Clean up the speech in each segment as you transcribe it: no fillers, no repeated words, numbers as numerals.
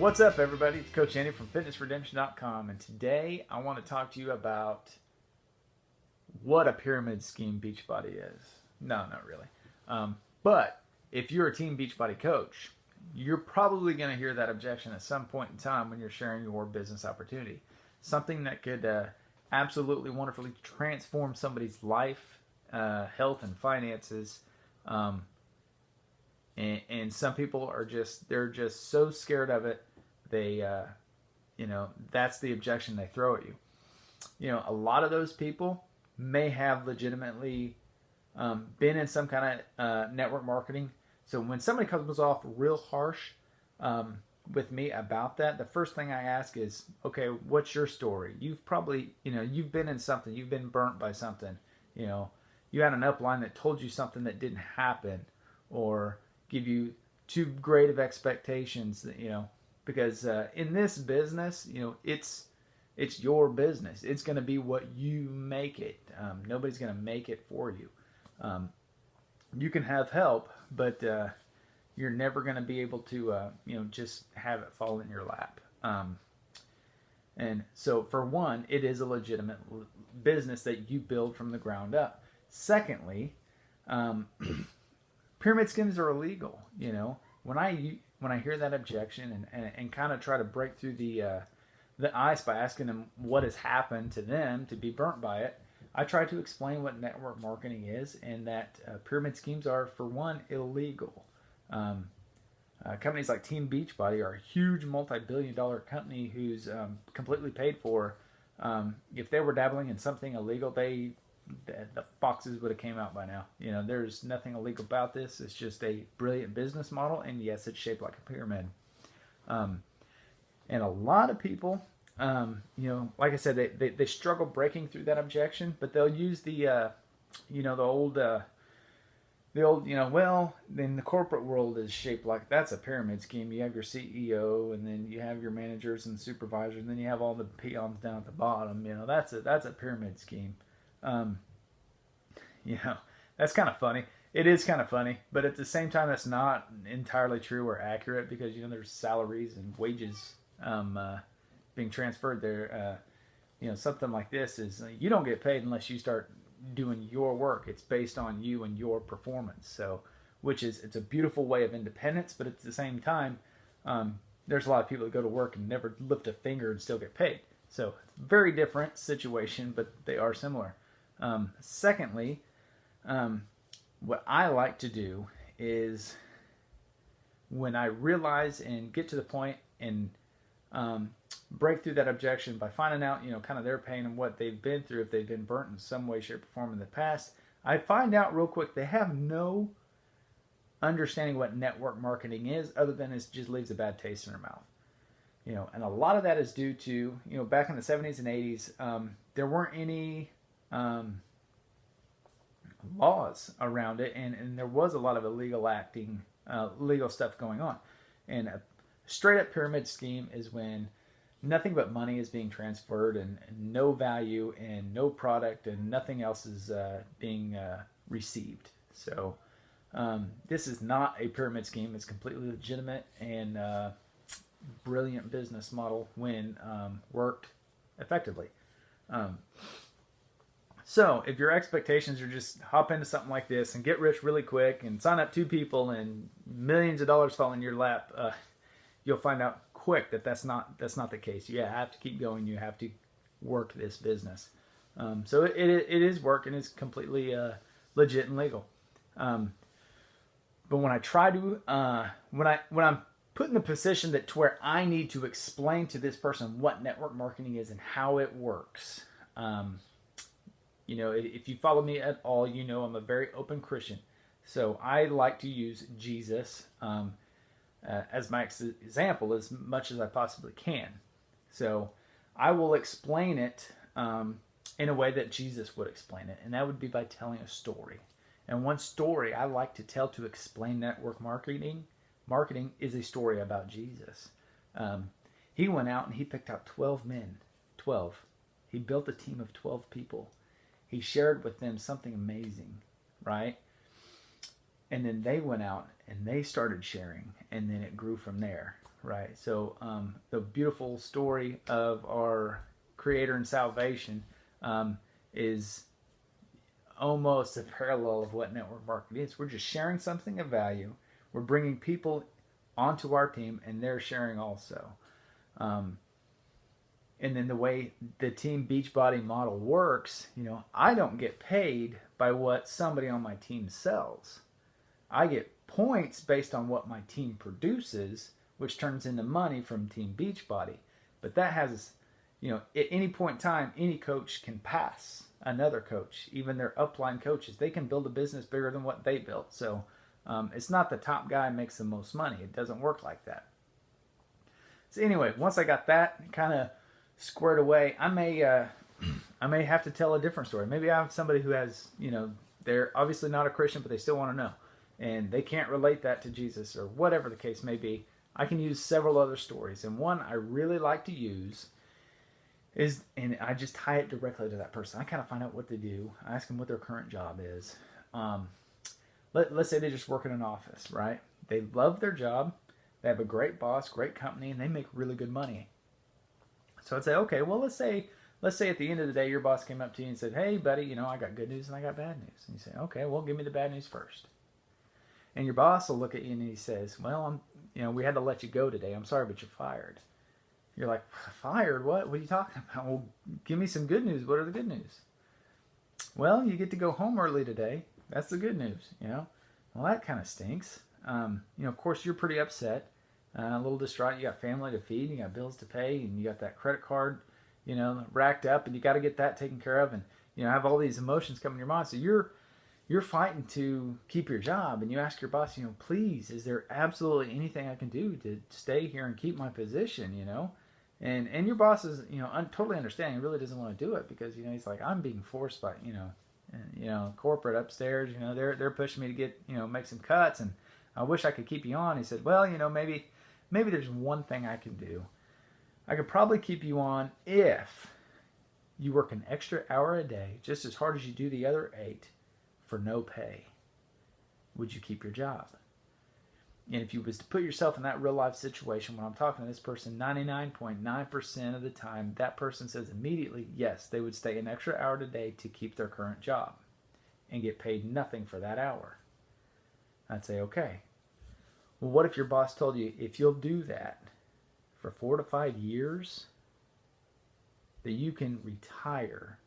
What's up, everybody? It's Coach Andy from fitnessredemption.com, and today I want to talk to you about what a pyramid scheme Beachbody is. No, not really. But if you're a team Beachbody coach, you're probably going to hear that objection at some point in time when you're sharing your business opportunity. Something that could absolutely wonderfully transform somebody's life, health, and finances. And some people are they're just so scared of it. They, that's the objection they throw at you. A lot of those people may have legitimately been in some kind of network marketing. So when somebody comes off real harsh with me about that, the first thing I ask is, okay, what's your story? You've probably, you've been in something. You've been burnt by something. You had an upline that told you something that didn't happen, or give you too great of expectations, because in this business, it's your business. It's going to be what you make it. Nobody's going to make it for you. You can have help, but you're never going to be able to, just have it fall in your lap. And so, for one, it is a legitimate business that you build from the ground up. Secondly, pyramid schemes are illegal. When I hear that objection and kind of try to break through the ice by asking them what has happened to them to be burnt by it, I try to explain what network marketing is, and that pyramid schemes are, for one, illegal. Companies like Team Beachbody are a huge multi-billion-dollar company who's completely paid for. If they were dabbling in something illegal, the foxes would have came out by now. There's nothing illegal about this. It's just a brilliant business model, and yes, it's shaped like a pyramid. And a lot of people, like I said, they struggle breaking through that objection, but they'll use the old, well, then the corporate world is shaped like that's a pyramid scheme. You have your CEO, and then you have your managers and supervisors, and then you have all the peons down at the bottom. That's a pyramid scheme. That's kind of funny. It is kind of funny, but at the same time, that's not entirely true or accurate, because there's salaries and wages being transferred there. Something like this is, you don't get paid unless you start doing your work. It's based on you and your performance. So, it's a beautiful way of independence, but at the same time, there's a lot of people that go to work and never lift a finger and still get paid. So, very different situation, but they are similar. Secondly, what I like to do is, when I realize and get to the point and break through that objection by finding out, kind of their pain and what they've been through, if they've been burnt in some way, shape, or form in the past, I find out real quick they have no understanding what network marketing is, other than it just leaves a bad taste in their mouth. And a lot of that is due to, back in the 70s and 80s, there weren't any laws around it, and there was a lot of illegal stuff going on. And a straight up pyramid scheme is when nothing but money is being transferred, and no value and no product and nothing else is being received. So this is not a pyramid scheme. It's completely legitimate and brilliant business model when worked effectively. So if your expectations are just hop into something like this and get rich really quick and sign up 2 people and millions of dollars fall in your lap, you'll find out quick that that's not the case. You have to keep going. You have to work this business. So it is work, and it's completely legit and legal. But when I try to when I'm put in the position to where I need to explain to this person what network marketing is and how it works. If you follow me at all, I'm a very open Christian. So I like to use Jesus as my example as much as I possibly can. So I will explain it in a way that Jesus would explain it, and that would be by telling a story. And one story I like to tell to explain network marketing is a story about Jesus. He went out and he picked out 12 men. 12. He built a team of 12 people. He shared with them something amazing, right? And then they went out and they started sharing, and then it grew from there, right? So the beautiful story of our Creator and salvation is almost a parallel of what network marketing is. We're just sharing something of value. We're bringing people onto our team, and they're sharing also. And then the way the team Beachbody model works, I don't get paid by what somebody on my team sells. I get points based on what my team produces, which turns into money from Team Beachbody. But that has, at any point in time, any coach can pass another coach, even their upline coaches. They can build a business bigger than what they built. So it's not the top guy makes the most money. It doesn't work like that. So anyway, once I got that kind of squared away, I may have to tell a different story. Maybe I have somebody who has, they're obviously not a Christian, but they still want to know, and they can't relate that to Jesus or whatever the case may be. I can use several other stories, and one I really like to use is, and I just tie it directly to that person. I kind of find out what they do. I ask them what their current job is. Let's say they just work in an office, right? They love their job. They have a great boss, great company, and they make really good money. So I'd say, okay, well, let's say at the end of the day, your boss came up to you and said, hey, buddy, I got good news and I got bad news. And you say, okay, well, give me the bad news first. And your boss will look at you and he says, well, we had to let you go today. I'm sorry, but you're fired. You're like, fired? What? What are you talking about? Well, give me some good news. What are the good news? Well, you get to go home early today. That's the good news, Well, that kind of stinks. Of course, you're pretty upset. A little distraught. You got family to feed, you got bills to pay, and you got that credit card, racked up, and you got to get that taken care of, and have all these emotions come in your mind. So you're fighting to keep your job, and you ask your boss, please, is there absolutely anything I can do to stay here and keep my position, and your boss is totally understanding. He really doesn't want to do it because he's like, I'm being forced by corporate upstairs. They're pushing me to get make some cuts, and I wish I could keep you on. He said, well, maybe there's one thing I can do. I could probably keep you on if you work an extra hour a day, just as hard as you do the other 8, for no pay. Would you keep your job? And if you was to put yourself in that real life situation, when I'm talking to this person, 99.9% of the time, that person says immediately, yes, they would stay an extra hour a day to keep their current job and get paid nothing for that hour. I'd say, okay. Well, what if your boss told you, if you'll do that for 4 to 5 years, that you can retire,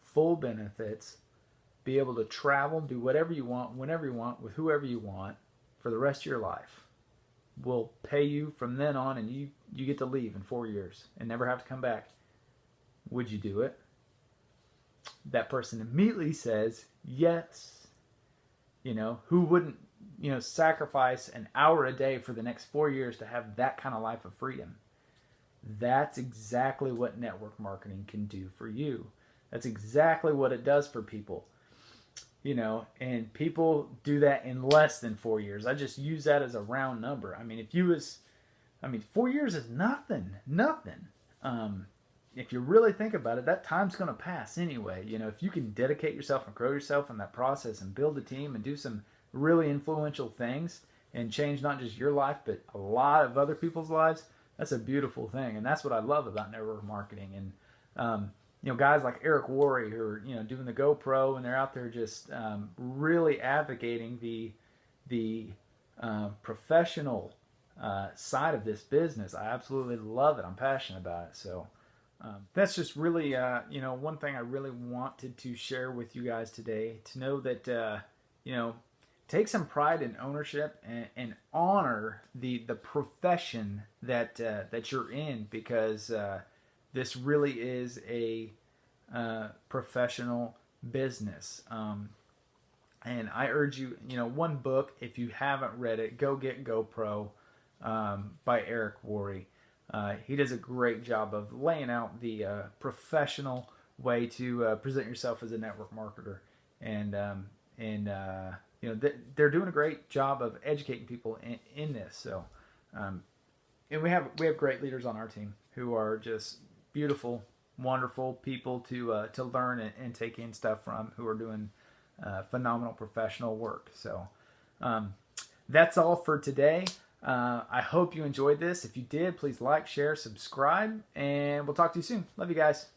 full benefits, be able to travel, do whatever you want, whenever you want, with whoever you want, for the rest of your life. We'll pay you from then on, and you get to leave in 4 years and never have to come back. Would you do it? That person immediately says, yes. Who wouldn't, sacrifice an hour a day for the next 4 years to have that kind of life of freedom? That's exactly what network marketing can do for you. That's exactly what it does for people. And people do that in less than 4 years. I just use that as a round number. 4 years is nothing. If you really think about it, that time's going to pass anyway. If you can dedicate yourself and grow yourself in that process and build a team and do some really influential things and change not just your life, but a lot of other people's lives, that's a beautiful thing. And that's what I love about network marketing. And, guys like Eric Worre who are, doing the GoPro, and they're out there just really advocating the professional side of this business. I absolutely love it. I'm passionate about it. So that's just really, one thing I really wanted to share with you guys today, to know that, take some pride and ownership and honor the profession that you're in, because this really is a professional business. And I urge you, one book, if you haven't read it, go get GoPro by Eric Worre. He does a great job of laying out the professional way to present yourself as a network marketer, and they're doing a great job of educating people in this. So, and we have great leaders on our team who are just beautiful, wonderful people to learn and take in stuff from, who are doing phenomenal professional work. So, that's all for today. I hope you enjoyed this. If you did, please like, share, subscribe, and we'll talk to you soon. Love you guys.